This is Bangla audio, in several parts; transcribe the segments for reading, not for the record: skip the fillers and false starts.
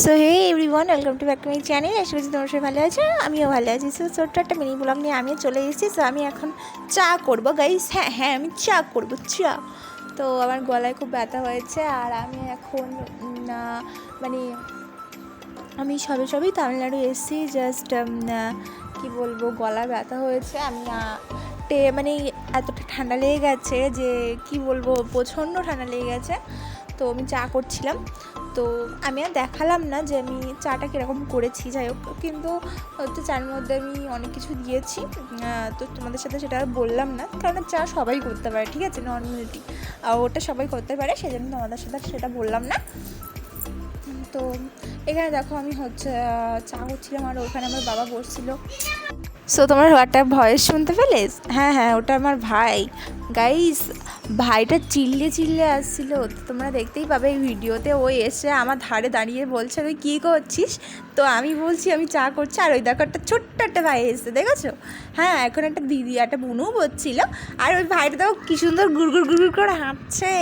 So hey everyone, welcome to back to my channel. আশা করছি তোমার সবাই ভালো আছে, আমিও ভালো আছি। সো ছোট্ট একটা মিনি ব্লগ নিয়ে আমিও চলে এসেছি। সো আমি এখন চা করবো গাইস। হ্যাঁ আমি চা করবো, চা। তো আমার গলায় খুব ব্যথা হয়েছে, আর আমি এখন মানে আমি সবেই তামিলনাড়ু এসেছি। জাস্ট কি বলবো, গলা ব্যথা হয়েছে। আমি মানে এতটা ঠান্ডা লেগে গেছে যে কি বলবো, প্রচণ্ড ঠান্ডা লেগে গেছে। তো আমি চা করছিলাম, তো আমি আর দেখালাম না যে আমি চাটা কীরকম করেছি। যাই হোক, কিন্তু হচ্ছে চার মধ্যে আমি অনেক কিছু দিয়েছি, তো তোমাদের সাথে সেটা আর বললাম না, কারণ চা সবাই করতে পারে, ঠিক আছে, নর্মালিটি, আর ওটা সবাই করতে পারে, সেজন্য তোমাদের সাথে সেটা বললাম না। তো এখানে দেখো আমি হচ্ছে চা করছিলাম, আর ওখানে আমার বাবা বসছিল। সো তোমার একটা ভয়েস শুনতে পেলে? হ্যাঁ ওটা আমার ভাই। গাইস, ভাইটা চিল্লে আসছিলো, তোমরা দেখতেই পাবে এই ভিডিওতে। ওই এসে আমার ধারে দাঁড়িয়ে বলছে তুই কী করছিস, তো আমি বলছি আমি চা করছি। আর ওই দেখো একটা ছোট্ট একটা ভাই এসছে, দেখেছো? হ্যাঁ, এখন একটা দিদি একটা বোনও বলছিল, আর ওই ভাইটা দেখো কী সুন্দর গুড় করে হাঁটছে।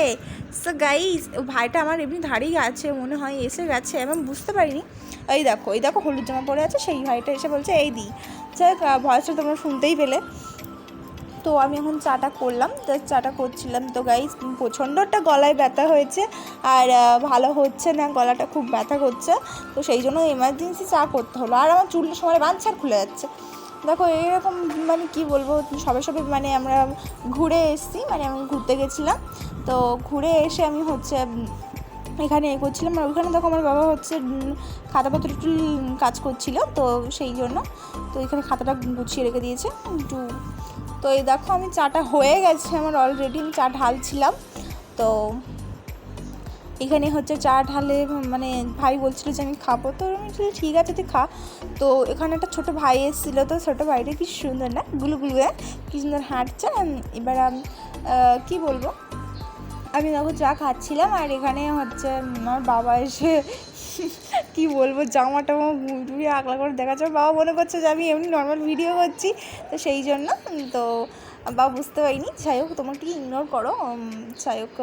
সো গাইস, ভাইটা আমার এমনি ধারেই আছে, মনে হয় এসে গেছে, আমি বুঝতে পারিনি। এই দেখো হলুদ জামা পরে আছে, সেই ভাইটা এসে বলছে এই দি। যাই হোক, ভয়েসটা তোমরা শুনতেই পেলে। তো আমি এখন চাটা করলাম, জাস্ট চাটা করছিলাম। তো গাইস, প্রচণ্ড একটা গলায় ব্যথা হয়েছে, আর ভালো হচ্ছে না, গলাটা খুব ব্যথা করছে। তো সেই জন্য এমার্জেন্সি চা করতে হলো। আর আমার চুলটা সময় বাঁধছাড় খুলে যাচ্ছে। দেখো এরকম, মানে কি বলবো, সবে মানে আমরা ঘুরে এসেছি, মানে আমি ঘুরতে গেছিলাম। তো ঘুরে এসে আমি হচ্ছে এখানে করছিলাম, আর ওইখানে দেখো আমার বাবা হচ্ছে খাতাপত্র একটু কাজ করছিল, তো সেই জন্য তো এখানে খাতাটা গুছিয়ে রেখে দিয়েছে একটু। তো এই দেখো আমি চাটা হয়ে গেছে আমার অলরেডি, আমি চা ঢালছিলাম। তো এখানে হচ্ছে চা ঢালে, মানে ভাই বলছিল যে আমি খাবো, তো আমি ঠিক আছে তুই খা। তো এখানে একটা ছোটো ভাই এসেছিলো, তো ছোটো ভাইটা কি সুন্দর না, গুলো কি সুন্দর হাঁটছে। এবার কি বলবো, আমি দেখো চা খাচ্ছিলাম, আর এখানে হচ্ছে আমার বাবা এসে কি বলবো, জামা টামা ঘুরিয়ে আগলা করে দেখাচ্ছে। বাবা মনে করছে যে আমি এমনি নর্মাল ভিডিও করছি, তো সেই জন্য। তো বাবা বুঝতে পারিনি, যাই হোক তোমাকে ইগনোর করো। যাই হোক,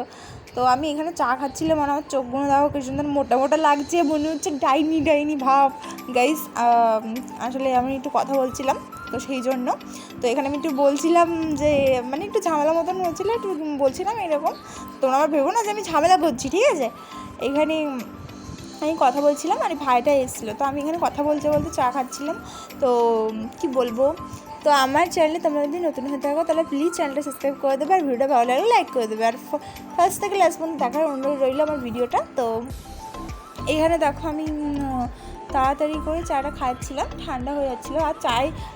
তো আমি এখানে চা খাচ্ছিলাম, আর আমার চোখগুলো দেখো কি সুন্দর মোটা লাগছে, মনে হচ্ছে ডাইনি ভাব। গাইস, আসলে আমি একটু কথা বলছিলাম, তো সেই জন্য। তো এখানে আমি একটু বলছিলাম যে, মানে একটু ঝামেলা মতন হচ্ছিলো, একটু বলছিলাম এরকম। তোমরা আমার ভেবো না যে আমি ঝামেলা করছি, ঠিক আছে। এখানে আমি কথা বলছিলাম, আর ভাইটা এসেছিলো, তো আমি এখানে কথা বলতে চা খাচ্ছিলাম। তো কি বলবো, তো আমার চ্যানেলে তোমরা যদি নতুন হয়ে থাকো তাহলে প্লিজ চ্যানেলটা সাবস্ক্রাইব করে দেবে, আর ভিডিওটা ভালো লাগলে লাইক করে দেবে, আর ফার্স্ট থেকে লাস্ট পর্যন্ত দেখার অনুরোধ রইল আমার ভিডিওটা। তো এখানে দেখো আমি তাড়াতাড়ি করে চাটা খাচ্ছিলাম, ঠান্ডা হয়ে যাচ্ছিলো। আর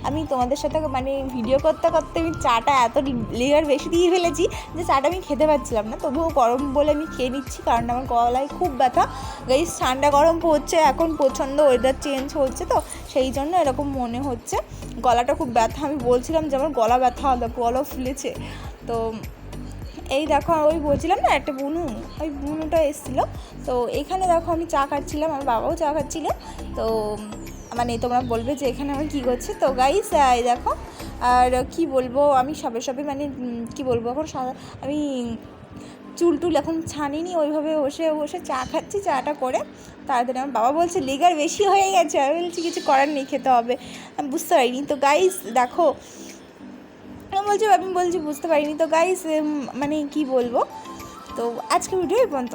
আমি তোমাদের সাথে মানে ভিডিও করতে আমি চাটা এত লেয়ার বেশি দিয়ে ফেলেছি যে চাটা আমি খেতে পারছিলাম না, তবুও গরম বলে আমি খেয়ে নিচ্ছি, কারণ আমার গলায় খুব ব্যথা। গাইস, ঠান্ডা গরম পড়ছে এখন, প্রচণ্ড ওয়েদার চেঞ্জ হচ্ছে, তো সেই জন্য এরকম মনে হচ্ছে, গলাটা খুব ব্যথা। আমি বলছিলাম যে আমার গলা ব্যথা, গলা ফুলেছে। তো এই দেখো, ওই বলছিলাম না একটা ওই বুনুটা এসেছিলো। তো এখানে দেখো আমি চা খাচ্ছিলাম, আমার বাবাও চা খাচ্ছিলো। তো মানে তোমরা বলবে যে এখানে আমি কী করছি। তো গাইস, এই দেখো, আর কি বলবো, আমি সবে মানে কি বলবো, এখন আমি চুল এখন ছানিনি, ওইভাবে বসে চা খাচ্ছি। চাটা করে তাড়াতাড়ি আমার বাবা বলছে লেগার বেশি হয়ে গেছে, আমি বলছি কিছু করার নেই, খেতে হবে। আমি বুঝতে পারিনি। তো গাইস দেখো, আমি বলছি বুঝতে পারিনি। তো গাইস, মানে কি বলবো, তো আজকে ভিডিও এই পর্যন্ত।